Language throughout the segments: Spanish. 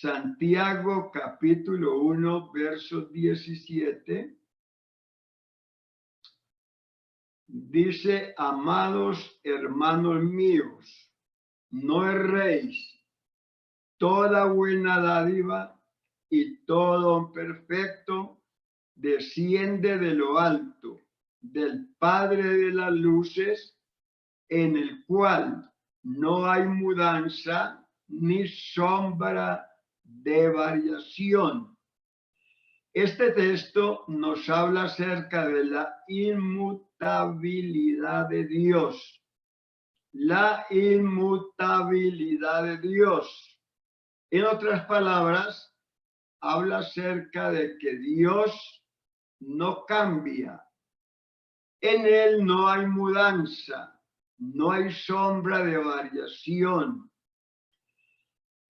Santiago capítulo 1, verso 17. Dice, amados hermanos míos, no erréis, toda buena dádiva y todo don perfecto desciende de lo alto, del Padre de las luces, en el cual no hay mudanza ni sombra de variación. Este texto nos habla acerca de la inmutabilidad de Dios. La inmutabilidad de Dios. En otras palabras, habla acerca de que Dios no cambia. En Él no hay mudanza, no hay sombra de variación.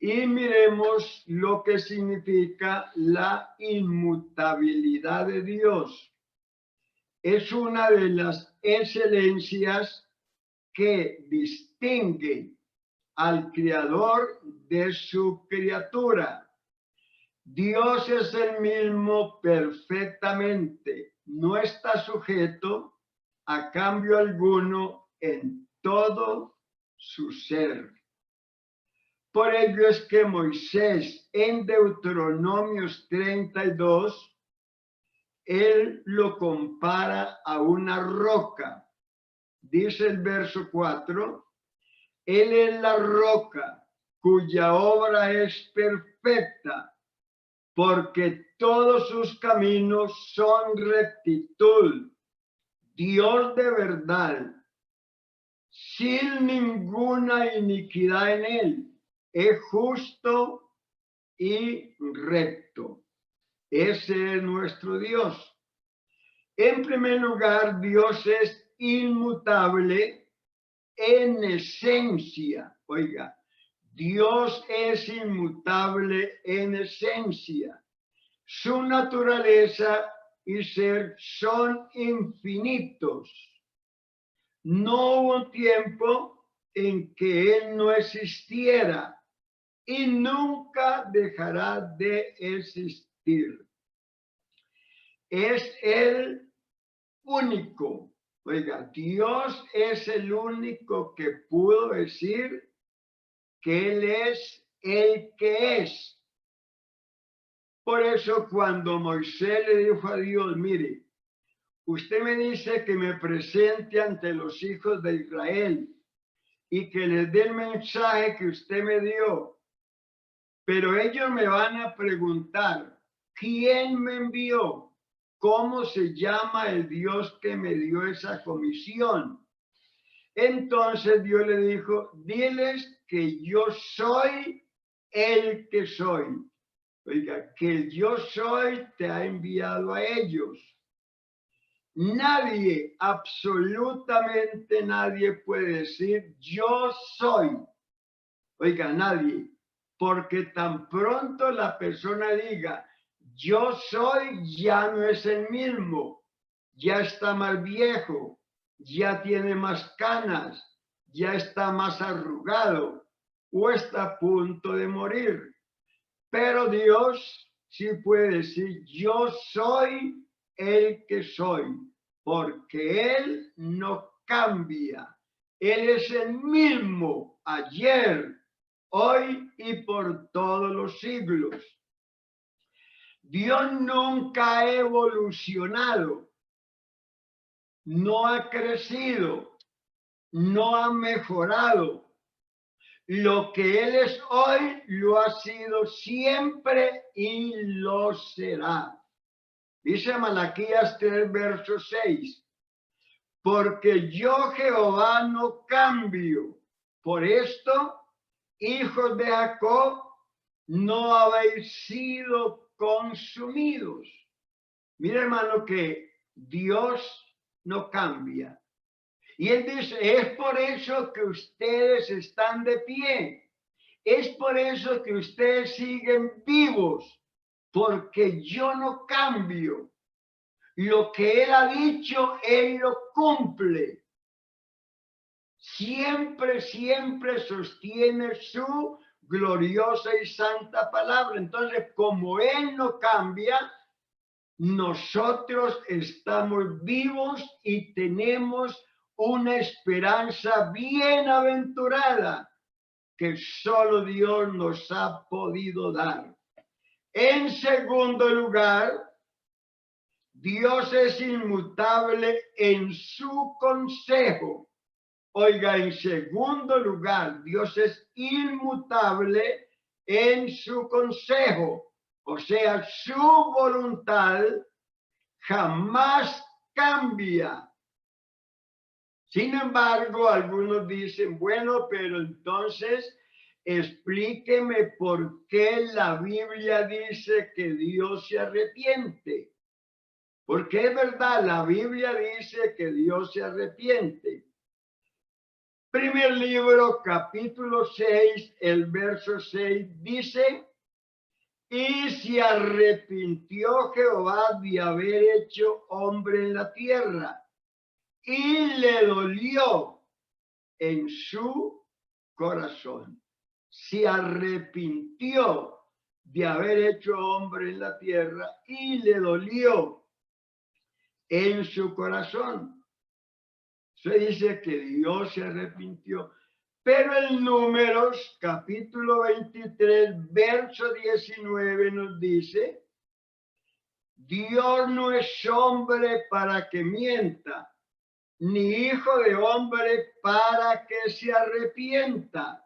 Y miremos lo que significa la inmutabilidad de Dios. Es una de las excelencias que distingue al Creador de su criatura. Dios es el mismo perfectamente, no está sujeto a cambio alguno en todo su ser. Por ello es que Moisés en Deuteronomios 32, él lo compara a una roca. Dice el verso 4, él es la roca cuya obra es perfecta, porque todos sus caminos son rectitud. Dios de verdad, sin ninguna iniquidad en él, es justo y recto. Ese es nuestro Dios. En primer lugar, Dios es inmutable en esencia. Oiga, Dios es inmutable en esencia. Su naturaleza y ser son infinitos. No hubo tiempo en que Él no existiera y nunca dejará de existir. Es el único. Oiga, Dios es el único que pudo decir que Él es el que es. Por eso cuando Moisés le dijo a Dios, mire, usted me dice que me presente ante los hijos de Israel y que les dé el mensaje que usted me dio, pero ellos me van a preguntar, ¿quién me envió? ¿Cómo se llama el Dios que me dio esa comisión? Entonces Dios le dijo, diles que yo soy el que soy. Oiga, que el yo soy te ha enviado a ellos. Nadie, absolutamente nadie puede decir yo soy. Oiga, nadie. Porque tan pronto la persona diga yo soy, ya no es el mismo. Ya está más viejo, ya tiene más canas, ya está más arrugado o está a punto de morir. Pero Dios sí puede decir yo soy el que soy, porque Él no cambia. Él es el mismo ayer, hoy y por todos los siglos. Dios nunca ha evolucionado, no ha crecido, no ha mejorado. Lo que Él es hoy lo ha sido siempre y lo será. Dice Malaquías 3, verso 6. Porque yo Jehová no cambio. Por esto, hijos de Jacob, no habéis sido consumidos. Mira, hermano, que Dios no cambia. Y Él dice, es por eso que ustedes están de pie. Es por eso que ustedes siguen vivos. Porque yo no cambio. Lo que Él ha dicho, Él lo cumple. Siempre, siempre sostiene su gloriosa y santa palabra. Entonces, como Él no cambia, nosotros estamos vivos y tenemos una esperanza bienaventurada que solo Dios nos ha podido dar. En segundo lugar, Dios es inmutable en su consejo. Oiga, en segundo lugar, Dios es inmutable en su consejo. O sea, su voluntad jamás cambia. Sin embargo, algunos dicen, bueno, pero entonces explíqueme por qué la Biblia dice que Dios se arrepiente. Porque es verdad, la Biblia dice que Dios se arrepiente. Primer libro, capítulo 6, el verso 6 dice, y se arrepintió Jehová de haber hecho hombre en la tierra, y le dolió en su corazón. Se arrepintió de haber hecho hombre en la tierra y le dolió en su corazón. Se dice que Dios se arrepintió. Pero en Números, capítulo 23, verso 19 nos dice, Dios no es hombre para que mienta, ni hijo de hombre para que se arrepienta.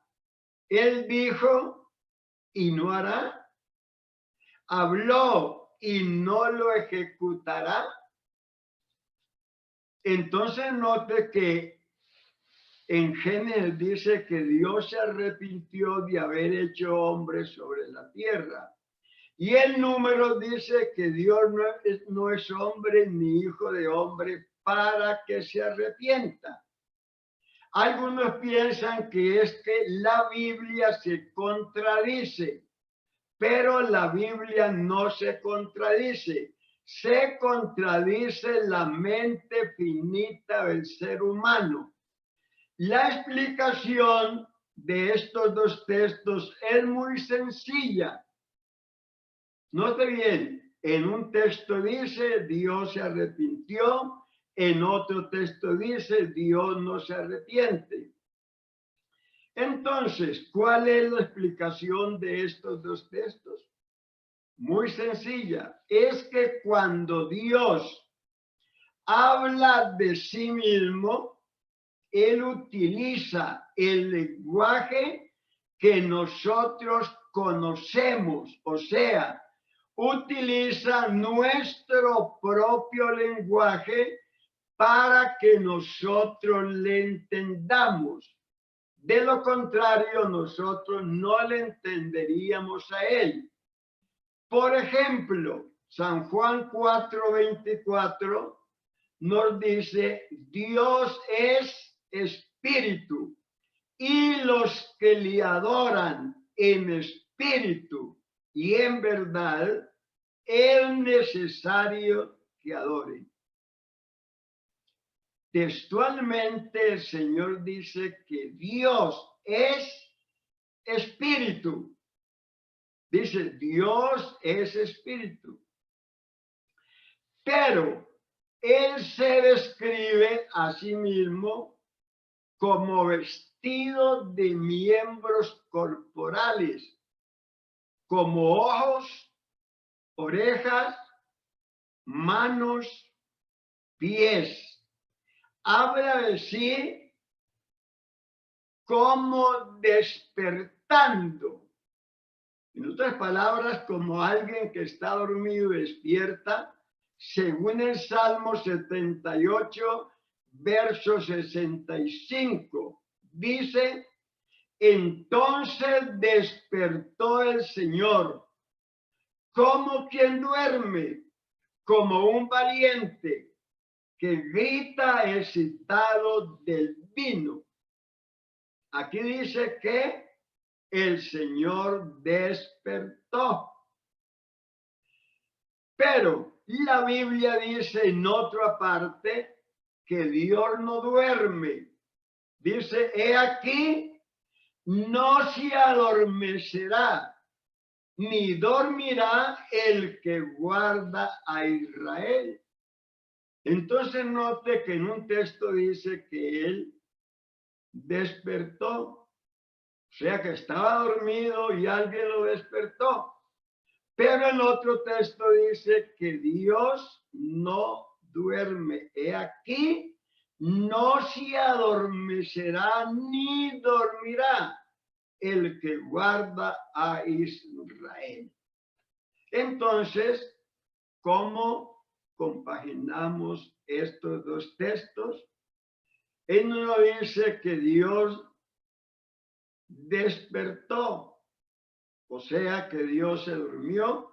Él dijo y no hará. Habló y no lo ejecutará. Entonces note que en Génesis dice que Dios se arrepintió de haber hecho hombre sobre la tierra. Y el Número dice que Dios no es hombre ni hijo de hombre para que se arrepienta. Algunos piensan que es que la Biblia se contradice, pero la Biblia no se contradice. Se contradice la mente finita del ser humano. La explicación de estos dos textos es muy sencilla. Note bien, en un texto dice Dios se arrepintió, en otro texto dice Dios no se arrepiente. Entonces, ¿cuál es la explicación de estos dos textos? Muy sencilla, es que cuando Dios habla de sí mismo, Él utiliza el lenguaje que nosotros conocemos, o sea, utiliza nuestro propio lenguaje para que nosotros le entendamos. De lo contrario, nosotros no le entenderíamos a Él. Por ejemplo, San Juan 4:24 nos dice, Dios es espíritu y los que le adoran en espíritu y en verdad es necesario que adoren. Textualmente el Señor dice que Dios es espíritu. Dice, Dios es espíritu. Pero Él se describe a sí mismo como vestido de miembros corporales, como ojos, orejas, manos, pies. Habla de sí como despertando. En otras palabras, como alguien que está dormido y despierta, según el Salmo 78, verso 65, dice, entonces despertó el Señor, como quien duerme, como un valiente que grita excitado del vino. Aquí dice que el Señor despertó. Pero la Biblia dice en otra parte que Dios no duerme. Dice, he aquí, no se adormecerá, ni dormirá el que guarda a Israel. Entonces note que en un texto dice que él despertó, o sea que estaba dormido y alguien lo despertó. Pero el otro texto dice que Dios no duerme. He aquí, no se adormecerá ni dormirá el que guarda a Israel. Entonces, ¿cómo compaginamos estos dos textos? En uno dice que Dios despertó, o sea que Dios se durmió,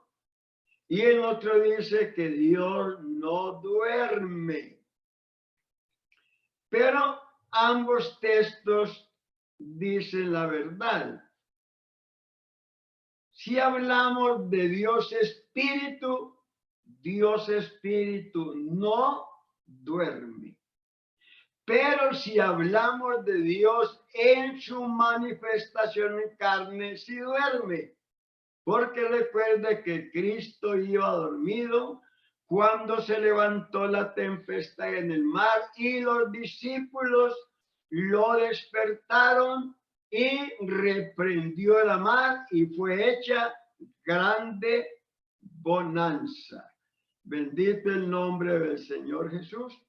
y el otro dice que Dios no duerme. Pero ambos textos dicen la verdad. Si hablamos de Dios Espíritu, Dios Espíritu no duerme. Pero si hablamos de Dios en su manifestación en carne, sí duerme. Porque recuerde que Cristo iba dormido cuando se levantó la tempestad en el mar y los discípulos lo despertaron y reprendió la mar y fue hecha grande bonanza. Bendito el nombre del Señor Jesús.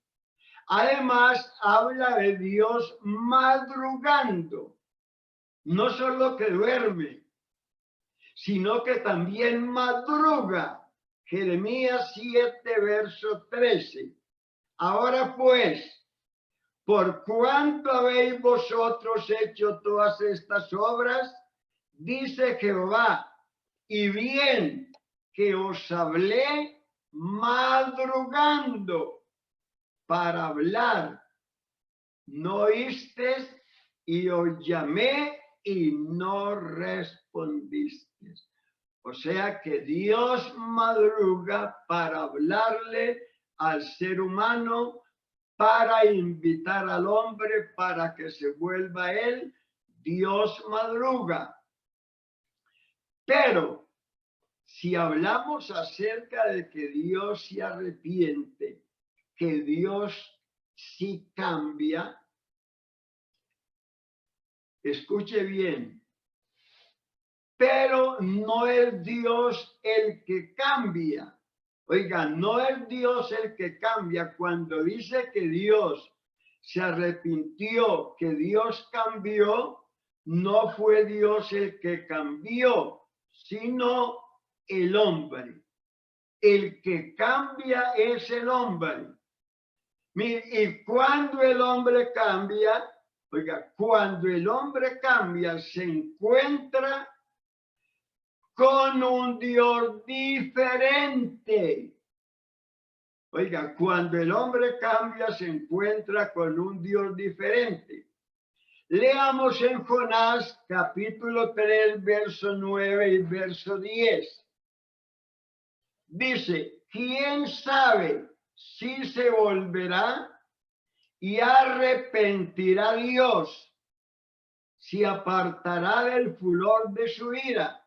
Además, habla de Dios madrugando, no solo que duerme, sino que también madruga. Jeremías 7, verso 13. Ahora pues, por cuanto habéis vosotros hecho todas estas obras, dice Jehová, y bien que os hablé madrugando para hablar, no oísteis, y os llamé y no respondisteis. O sea que Dios madruga para hablarle al ser humano, para invitar al hombre para que se vuelva a él. Dios madruga. Pero si hablamos acerca de que Dios se arrepiente, que Dios sí cambia, escuche bien, pero no es Dios el que cambia. Oiga, no es Dios el que cambia. Cuando dice que Dios se arrepintió, que Dios cambió, no fue Dios el que cambió, sino el hombre. El que cambia es el hombre. Y cuando el hombre cambia, oiga, cuando el hombre cambia, se encuentra con un Dios diferente. Oiga, cuando el hombre cambia, se encuentra con un Dios diferente. Leamos en Jonás capítulo 3, verso 9 y verso 10. Dice, ¿quién sabe si se volverá y arrepentirá Dios, si apartará del furor de su ira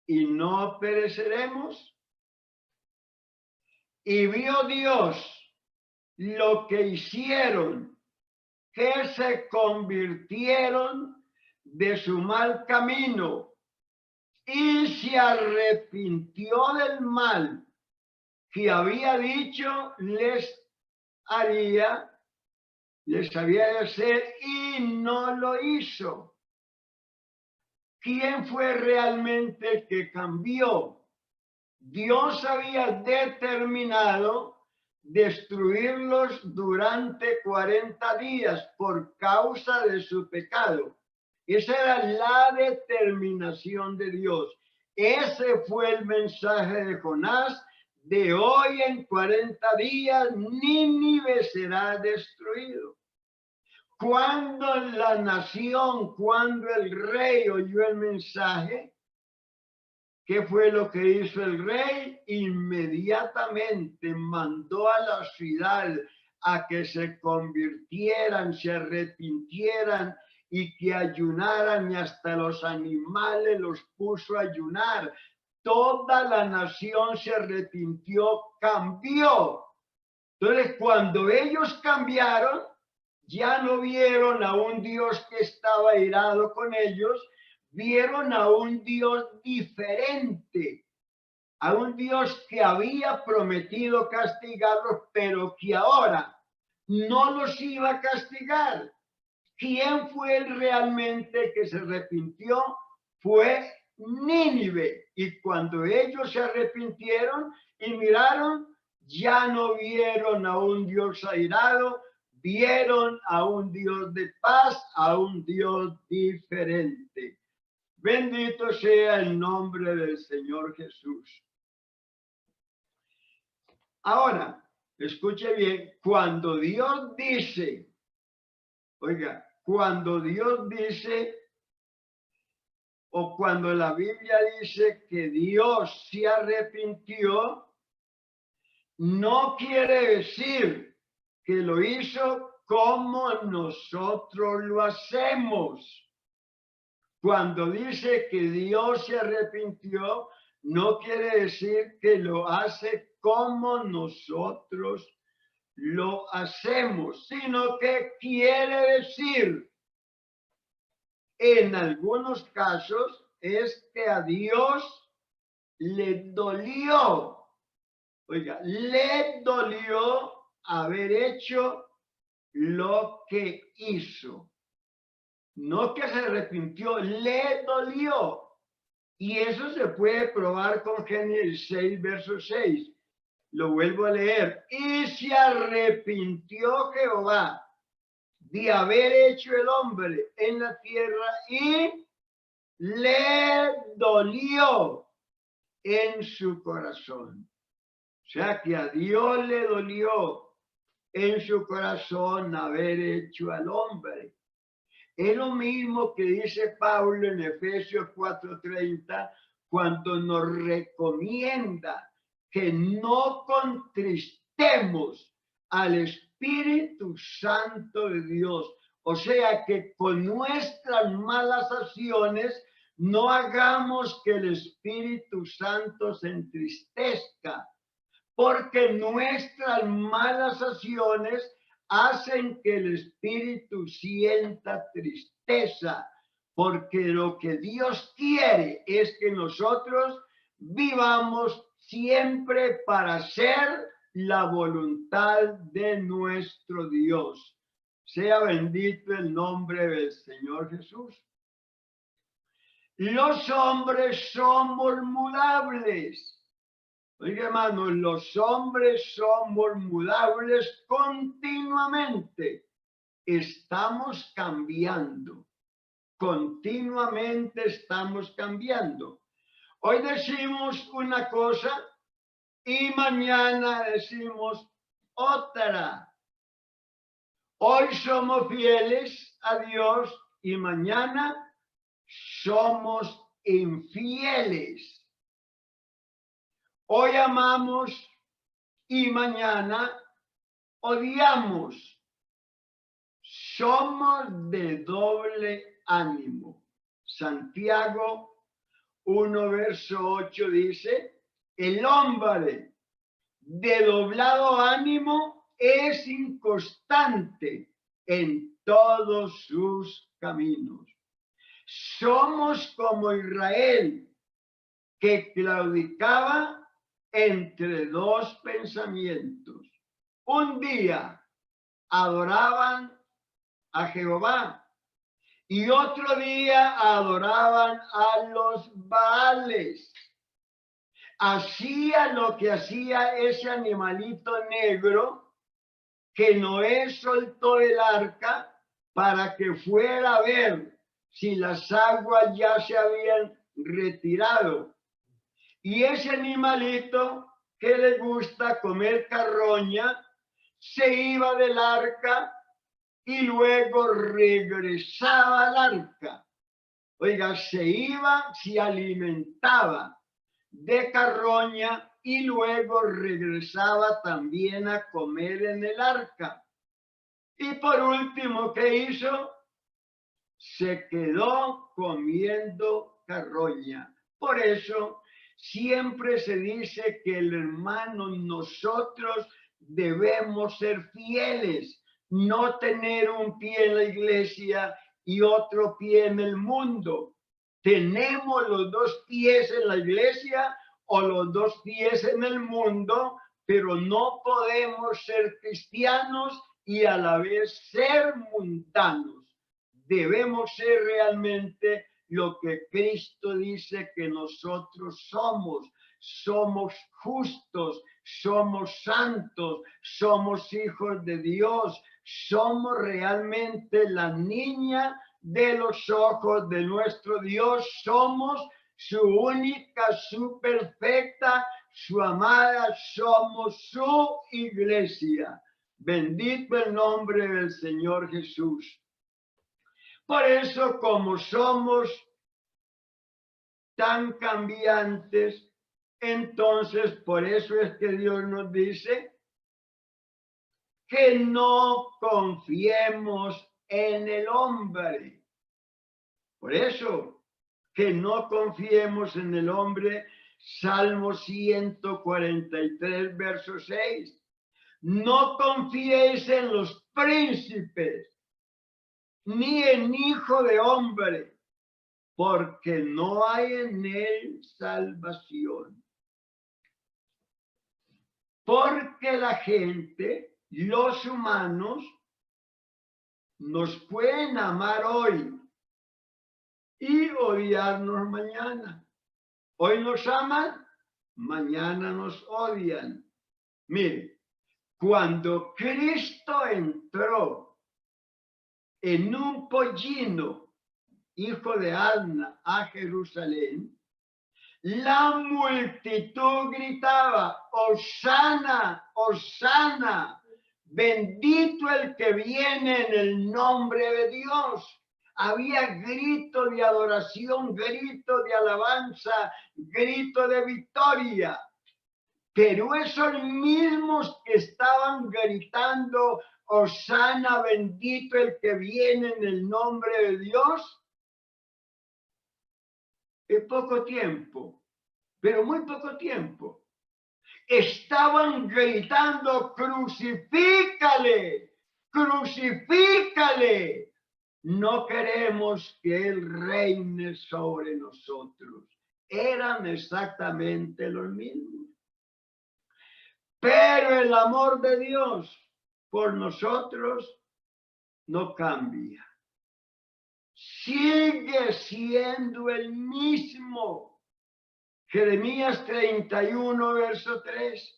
y no pereceremos? Y vio Dios lo que hicieron, que se convirtieron de su mal camino y se arrepintió del mal que había dicho les había de hacer y no lo hizo. ¿Quién fue realmente el que cambió? Dios había determinado destruirlos durante 40 días por causa de su pecado. Esa era la determinación de Dios. Ese fue el mensaje de Jonás. De hoy en 40 días Nínive será destruido. Cuando la nación, cuando el rey oyó el mensaje, ¿qué fue lo que hizo el rey? Inmediatamente mandó a la ciudad a que se convirtieran, se arrepintieran y que ayunaran, y hasta los animales los puso a ayunar. Toda la nación se arrepintió, cambió. Entonces, cuando ellos cambiaron, ya no vieron a un Dios que estaba airado con ellos, vieron a un Dios diferente, a un Dios que había prometido castigarlos, pero que ahora no los iba a castigar. ¿Quién fue el realmente que se arrepintió? Fue Nínive. Y cuando ellos se arrepintieron y miraron, ya no vieron a un Dios airado, vieron a un Dios de paz, a un Dios diferente. Bendito sea el nombre del Señor Jesús. Ahora, escuche bien, cuando Dios dice, oiga, cuando Dios dice, o cuando la Biblia dice que Dios se arrepintió, no quiere decir que lo hizo como nosotros lo hacemos. Cuando dice que Dios se arrepintió, no quiere decir que lo hace como nosotros lo hacemos, sino que quiere decir, en algunos casos, es que a Dios le dolió. Oiga, le dolió haber hecho lo que hizo. No que se arrepintió, le dolió. Y eso se puede probar con Génesis 6, verso 6. Lo vuelvo a leer. Y se arrepintió Jehová de haber hecho el hombre en la tierra y le dolió en su corazón. O sea que a Dios le dolió en su corazón haber hecho al hombre. Es lo mismo que dice Pablo en Efesios 4:30 cuando nos recomienda que no contristemos al Espíritu Santo de Dios. O sea que con nuestras malas acciones no hagamos que el Espíritu Santo se entristezca, porque nuestras malas acciones hacen que el espíritu sienta tristeza, porque lo que Dios quiere es que nosotros vivamos siempre para hacer la voluntad de nuestro Dios. Sea bendito el nombre del Señor Jesús. Los hombres somos mudables. Oiga, hermano, los hombres somos mudables continuamente. Estamos cambiando. Continuamente estamos cambiando. Hoy decimos una cosa y mañana decimos otra. Hoy somos fieles a Dios y mañana somos infieles. Hoy amamos y mañana odiamos. Somos de doble ánimo. Santiago 1, verso 8 dice, el hombre de doblado ánimo es inconstante en todos sus caminos. Somos como Israel, que claudicaba entre dos pensamientos. Un día adoraban a Jehová y otro día adoraban a los Baales. Hacía lo que hacía ese animalito negro que Noé soltó del arca para que fuera a ver si las aguas ya se habían retirado. Y ese animalito que le gusta comer carroña se iba del arca y luego regresaba al arca. Oiga, se iba, se alimentaba de carroña y luego regresaba también a comer en el arca. Y por último, ¿qué hizo? se quedó comiendo carroña. Por eso siempre se dice que el hermano, nosotros debemos ser fieles, no tener un pie en la iglesia y otro pie en el mundo. Tenemos los dos pies en la iglesia o los dos pies en el mundo, pero no podemos ser cristianos y a la vez ser mundanos. Debemos ser realmente lo que Cristo dice que nosotros somos. Somos justos, somos santos, somos hijos de Dios, somos realmente la niña de los ojos de nuestro Dios, somos su única, su perfecta, su amada, somos su iglesia. Bendito el nombre del Señor Jesús. Por eso, como somos tan cambiantes, entonces por eso es que Dios nos dice que no confiemos en el hombre. Por eso, que no confiemos en el hombre. Salmo 143, verso 6. No confiéis en los príncipes, ni en hijo de hombre, porque no hay en él salvación. Porque la gente, los humanos, nos pueden amar hoy y odiarnos mañana. Hoy nos aman, mañana nos odian. Mire, cuando Cristo entró en un pollino, hijo de Asna, a Jerusalén, la multitud gritaba: Hosana, Hosana, bendito el que viene en el nombre de Dios. Había grito de adoración, grito de alabanza, grito de victoria. Pero esos mismos que estaban gritando: Hosana, bendito el que viene en el nombre de Dios, en poco tiempo, pero muy poco tiempo, estaban gritando: crucifícale, crucifícale. No queremos que Él reine sobre nosotros. Eran exactamente los mismos. Pero el amor de Dios por nosotros no cambia. Sigue siendo el mismo. Jeremías 31, verso 3.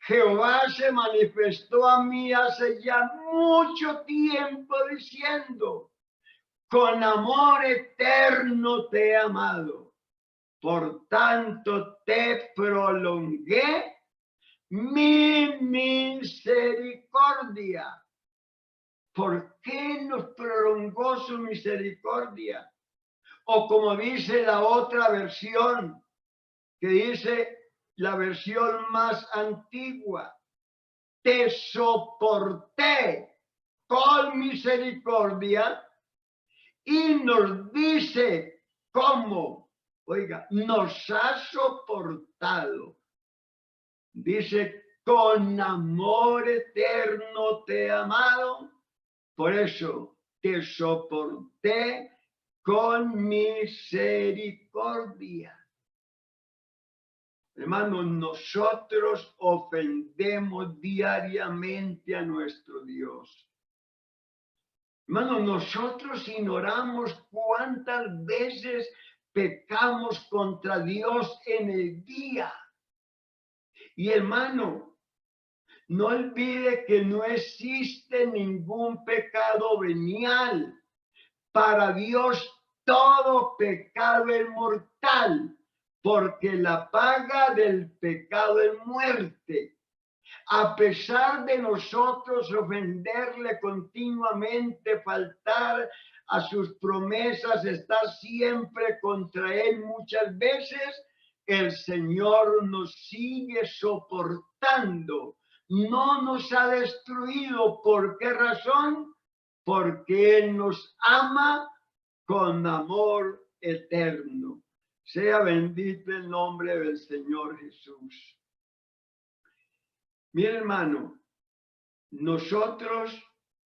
Jehová se manifestó a mí hace ya mucho tiempo diciendo: con amor eterno te he amado, por tanto te prolongué mi misericordia. ¿Por qué nos prolongó su misericordia? O como dice la otra versión, que dice la versión más antigua: te soporté con misericordia. Y nos dice cómo, oiga, nos ha soportado. Dice: con amor eterno te he amado, por eso te soporté con misericordia. Hermanos, nosotros ofendemos diariamente a nuestro Dios. Hermanos, nosotros ignoramos cuántas veces pecamos contra Dios en el día. Y hermano, no olvide que no existe ningún pecado venial. Para Dios todo pecado es mortal, porque la paga del pecado es muerte. A pesar de nosotros ofenderle continuamente, faltar a sus promesas, estar siempre contra él muchas veces, el Señor nos sigue soportando. No nos ha destruido. ¿Por qué razón? porque Él nos ama con amor eterno. Sea bendito el nombre del Señor Jesús. Mi hermano, nosotros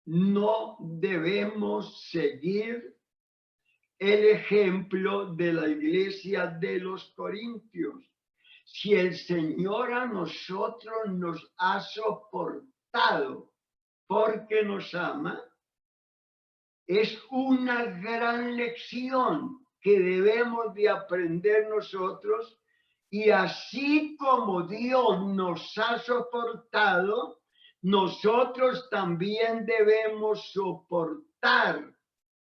no debemos seguir el ejemplo de la iglesia de los Corintios. Si el Señor a nosotros nos ha soportado porque nos ama, es una gran lección que debemos de aprender nosotros, y así como Dios nos ha soportado, nosotros también debemos soportar.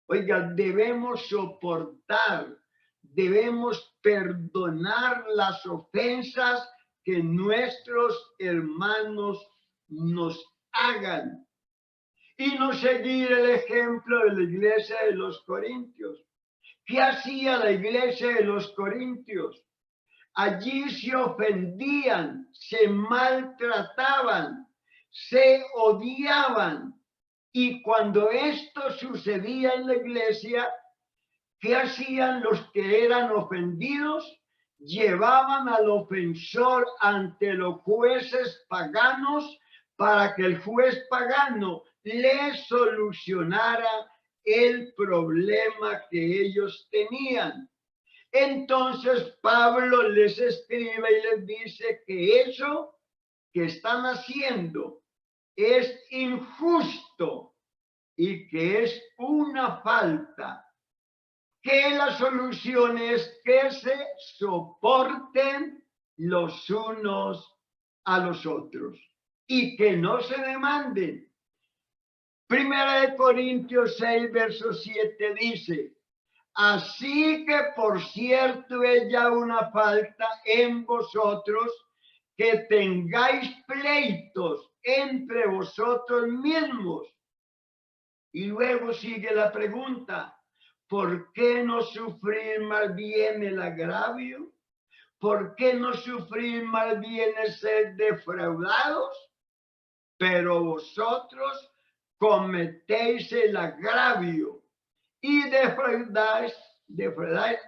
Oiga, debemos soportar, debemos perdonar las ofensas que nuestros hermanos nos hagan y no seguir el ejemplo de la iglesia de los Corintios. ¿Qué hacía la iglesia de los Corintios? Allí se ofendían, se maltrataban, se odiaban. Y cuando esto sucedía en la iglesia, ¿qué hacían los que eran ofendidos? Llevaban al ofensor ante los jueces paganos para que el juez pagano le solucionara el problema que ellos tenían. Entonces Pablo les escribe y les dice que eso que están haciendo es injusto y que es una falta, que la solución es que se soporten los unos a los otros y que no se demanden. Primera de Corintios 6, verso 7 dice: así que por cierto es ya una falta en vosotros que tengáis pleitos entre vosotros mismos. Y luego sigue la pregunta: ¿por qué no sufrir más bien el agravio? ¿Por qué no sufrir más bien el ser defraudados? Pero vosotros cometéis el agravio y defraudáis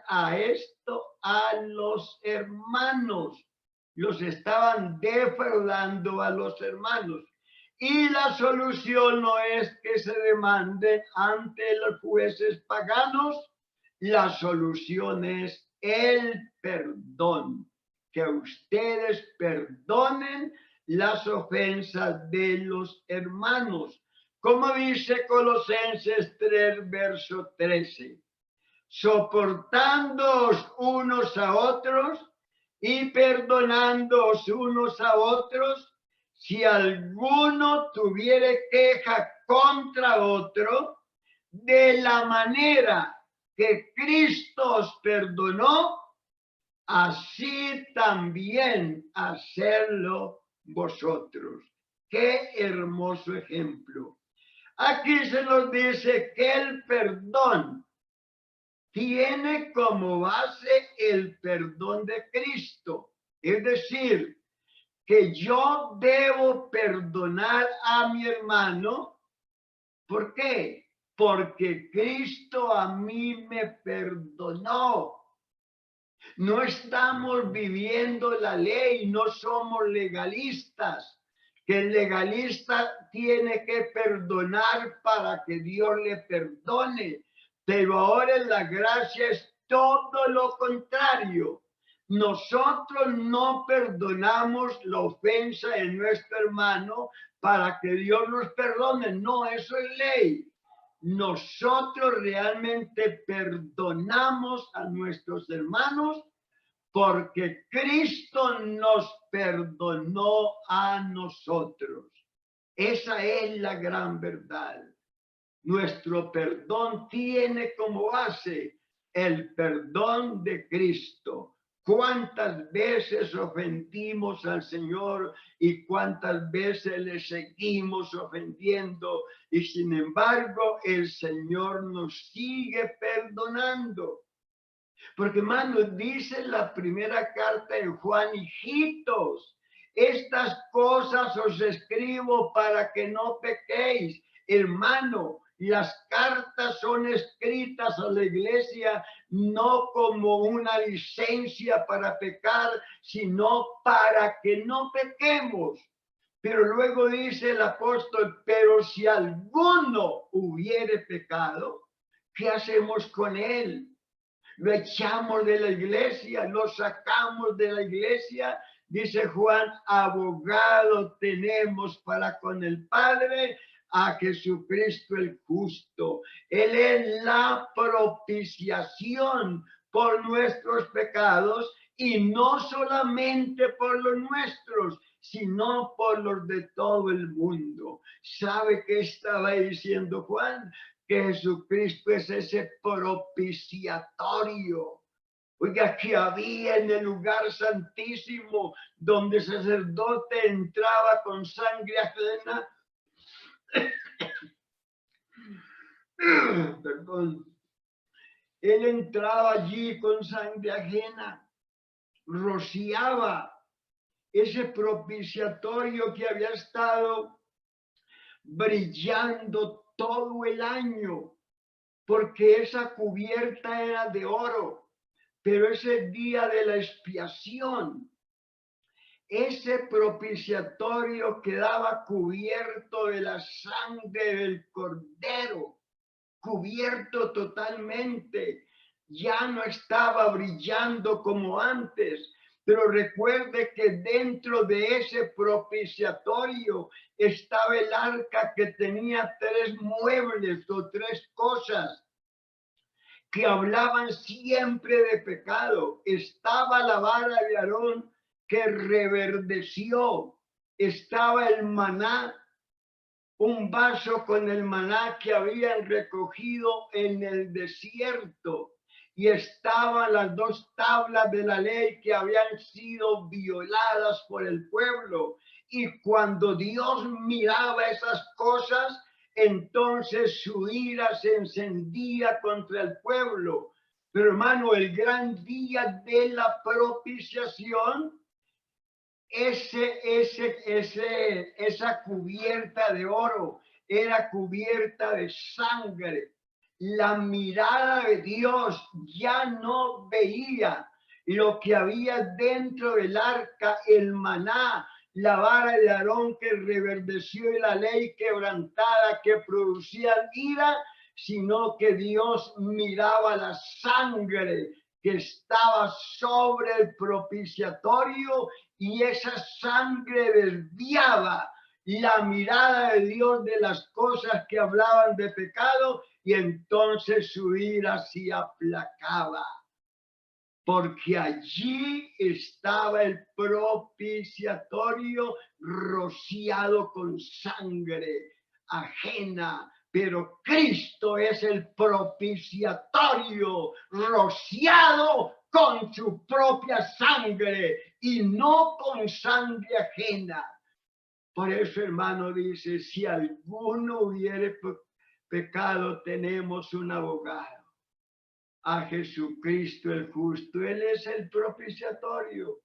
a esto a los hermanos. Los estaban defraudando a los hermanos. Y la solución no es que se demanden ante los jueces paganos, la solución es el perdón, que ustedes perdonen las ofensas de los hermanos. Como dice Colosenses 3, verso 13, soportándoos unos a otros y perdonándoos unos a otros, si alguno tuviere queja contra otro, de la manera que Cristo os perdonó, así también hacerlo vosotros. Qué hermoso ejemplo. Aquí se nos dice que el perdón tiene como base el perdón de Cristo. Es decir, que yo debo perdonar a mi hermano. ¿Por qué? Porque Cristo a mí me perdonó. No estamos viviendo la ley, no somos legalistas. Que el legalista tiene que perdonar para que Dios le perdone. Pero ahora en la gracia es todo lo contrario. Nosotros no perdonamos la ofensa de nuestro hermano para que Dios nos perdone. No, eso es ley. Nosotros realmente perdonamos a nuestros hermanos porque Cristo nos perdonó a nosotros. Esa es la gran verdad. Nuestro perdón tiene como base el perdón de Cristo. ¿Cuántas veces ofendimos al Señor y cuántas veces le seguimos ofendiendo? Y sin embargo, el Señor nos sigue perdonando. Porque, hermano, dice la primera carta de Juan: hijitos, estas cosas os escribo para que no pequéis. Hermano, Las cartas son escritas a la iglesia no como una licencia para pecar, sino para que no pequemos. Pero luego dice el apóstol, pero si alguno hubiere pecado, ¿qué hacemos con él? Lo echamos de la iglesia, lo sacamos de la iglesia. Dice Juan, abogado tenemos para con el Padre, a Jesucristo el justo. Él es la propiciación por nuestros pecados y no solamente por los nuestros, sino por los de todo el mundo. ¿Sabe qué estaba diciendo Juan? Que Jesucristo es ese propiciatorio. Oiga, que había en el lugar santísimo donde el sacerdote entraba con sangre ajena. Perdón. Él entraba allí con sangre ajena, rociaba ese propiciatorio que había estado brillando todo el año, porque esa cubierta era de oro, pero ese día de la expiación, ese propiciatorio quedaba cubierto de la sangre del Cordero, cubierto totalmente, ya no estaba brillando como antes. Pero recuerde que dentro de ese propiciatorio estaba el arca que tenía 3 muebles o 3 cosas que hablaban siempre de pecado. Estaba la vara de Aarón que reverdeció, estaba el maná, un vaso con el maná que habían recogido en el desierto, y estaban las 2 tablas de la ley que habían sido violadas por el pueblo. Y cuando Dios miraba esas cosas, entonces su ira se encendía contra el pueblo. Pero hermano, el gran día de la propiciación, esa cubierta de oro era cubierta de sangre. La mirada de Dios ya no veía lo que había dentro del arca, el maná, la vara de Aarón que reverdeció y la ley quebrantada que producía ira, sino que Dios miraba la sangre que estaba sobre el propiciatorio, y esa sangre desviaba la mirada de Dios de las cosas que hablaban de pecado, y entonces su ira se aplacaba, porque allí estaba el propiciatorio rociado con sangre ajena. Pero Cristo es el propiciatorio rociado con su propia sangre y no con sangre ajena. Por eso, hermano, dice, si alguno hubiere pecado, tenemos un abogado, a Jesucristo el justo. Él es el propiciatorio.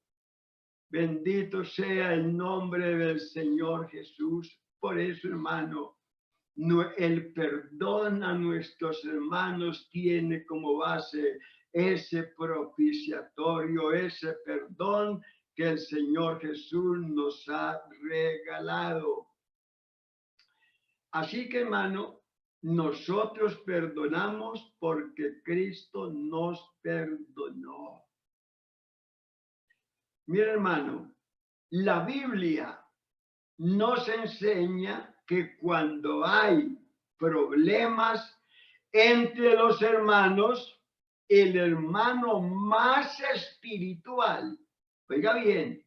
Bendito sea el nombre del Señor Jesús. Por eso, hermano, el perdón a nuestros hermanos tiene como base ese propiciatorio, ese perdón que el Señor Jesús nos ha regalado. Así que, hermano, nosotros perdonamos porque Cristo nos perdonó. Mira, hermano, la Biblia nos enseña que cuando hay problemas entre los hermanos, el hermano más espiritual, oiga bien,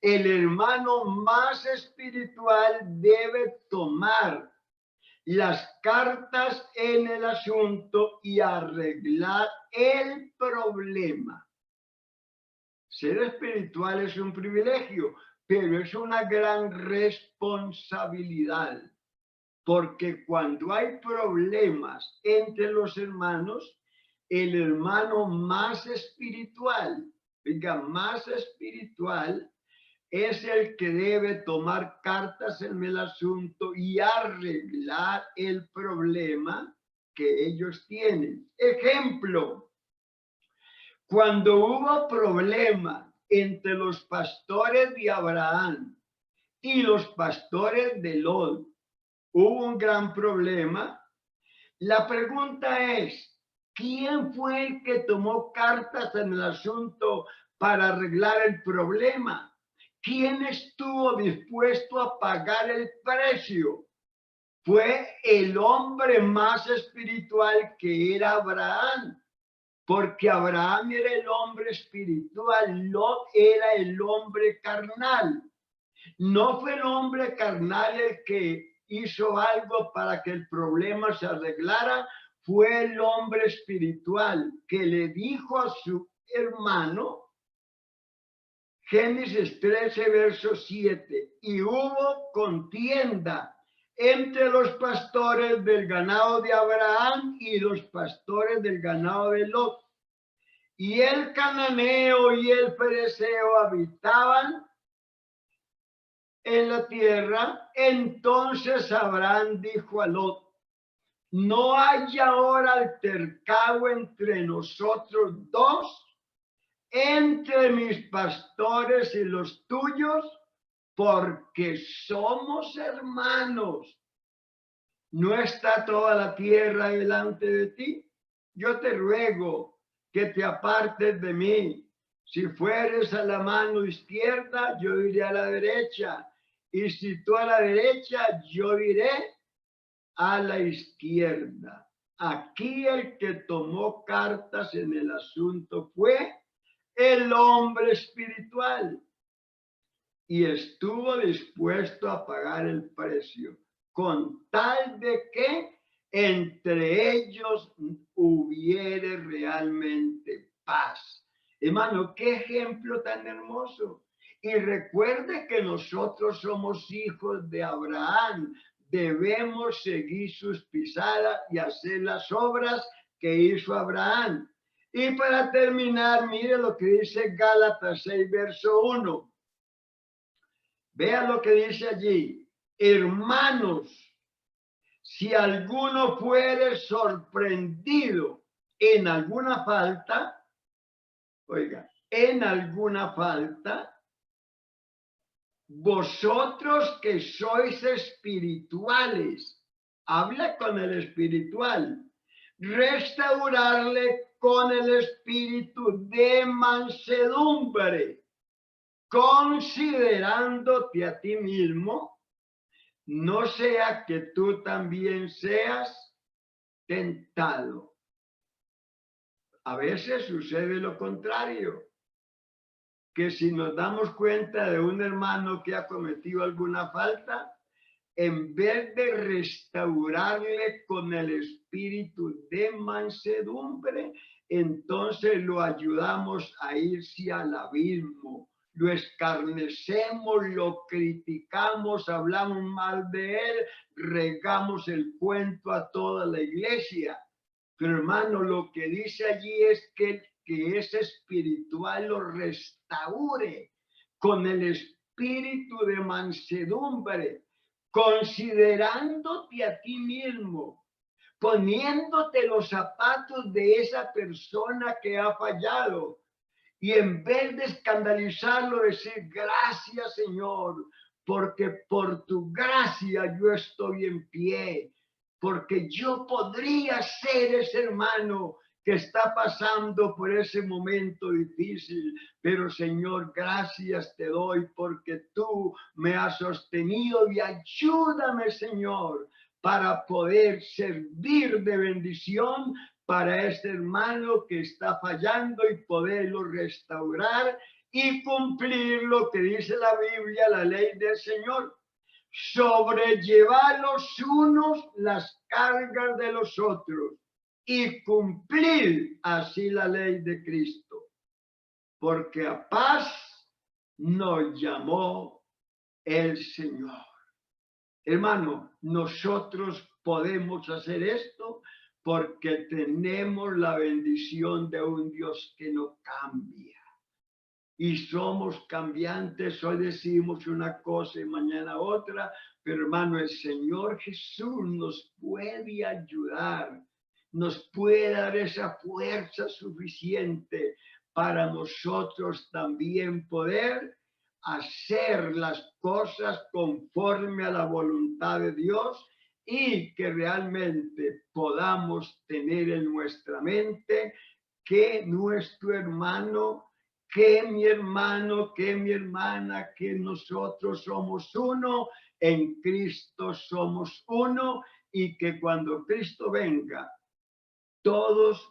el hermano más espiritual debe tomar las cartas en el asunto y arreglar el problema. Ser espiritual es un privilegio, pero es una gran responsabilidad, porque cuando hay problemas entre los hermanos, el hermano más espiritual, más espiritual, es el que debe tomar cartas en el asunto y arreglar el problema que ellos tienen. Ejemplo, cuando hubo problema entre los pastores de Abraham y los pastores de Lot, hubo un gran problema. La pregunta es, ¿quién fue el que tomó cartas en el asunto para arreglar el problema? ¿Quién estuvo dispuesto a pagar el precio? Fue el hombre más espiritual, que era Abraham, porque Abraham era el hombre espiritual, Lot era el hombre carnal. No fue el hombre carnal el que hizo algo para que el problema se arreglara, fue el hombre espiritual que le dijo a su hermano, Génesis 13, verso 7, y hubo contienda entre los pastores del ganado de Abraham y los pastores del ganado de Lot. Y el cananeo y el fereceo habitaban en la tierra. Entonces Abraham dijo a Lot, no hay ahora altercado entre nosotros dos, entre mis pastores y los tuyos, porque somos hermanos. ¿No está toda la tierra delante de ti? Yo te ruego que te apartes de mí. Si fueres a la mano izquierda, yo iré a la derecha. Y si tú a la derecha, yo iré a la izquierda. Aquí el que tomó cartas en el asunto fue el hombre espiritual y estuvo dispuesto a pagar el precio, con tal de que entre ellos hubiere realmente paz. Hermano, qué ejemplo tan hermoso. Y recuerde que nosotros somos hijos de Abraham. Debemos seguir sus pisadas y hacer las obras que hizo Abraham. Y para terminar, mire lo que dice Gálatas 6, verso 1. Vea lo que dice allí. Hermanos, si alguno fuere sorprendido en alguna falta, oiga, en alguna falta, vosotros que sois espirituales, habla con el espiritual, restaurarle con el espíritu de mansedumbre, considerándote a ti mismo, no sea que tú también seas tentado. A veces sucede lo contrario, que si nos damos cuenta de un hermano que ha cometido alguna falta, en vez de restaurarle con el espíritu de mansedumbre, entonces lo ayudamos a irse al abismo, lo escarnecemos, lo criticamos, hablamos mal de él, regamos el cuento a toda la iglesia. Pero hermano, lo que dice allí es que ese espiritual lo restaure con el espíritu de mansedumbre, considerándote a ti mismo, poniéndote los zapatos de esa persona que ha fallado. Y en vez de escandalizarlo, decir, gracias Señor, porque por tu gracia yo estoy en pie, porque yo podría ser ese hermano que está pasando por ese momento difícil, pero Señor, gracias te doy porque tú me has sostenido y ayúdame, Señor, para poder servir de bendición para este hermano que está fallando y poderlo restaurar y cumplir lo que dice la Biblia, la ley del Señor. Sobrellevar los unos las cargas de los otros y cumplir así la ley de Cristo, porque a paz nos llamó el Señor. Hermano, nosotros podemos hacer esto porque tenemos la bendición de un Dios que no cambia. y somos cambiantes. Hoy decimos una cosa y mañana otra, pero hermano, el Señor Jesús nos puede ayudar, nos puede dar esa fuerza suficiente para nosotros también poder hacer las cosas conforme a la voluntad de Dios y que realmente podamos tener en nuestra mente que nuestro hermano, que mi hermano, que mi hermana, que nosotros somos uno, en Cristo somos uno y que cuando Cristo venga, todos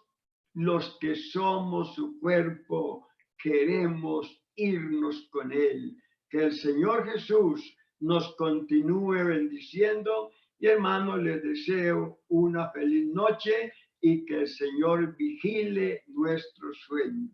los que somos su cuerpo queremos irnos con él. Que el Señor Jesús nos continúe bendiciendo y hermanos, les deseo una feliz noche y que el Señor vigile nuestro sueño.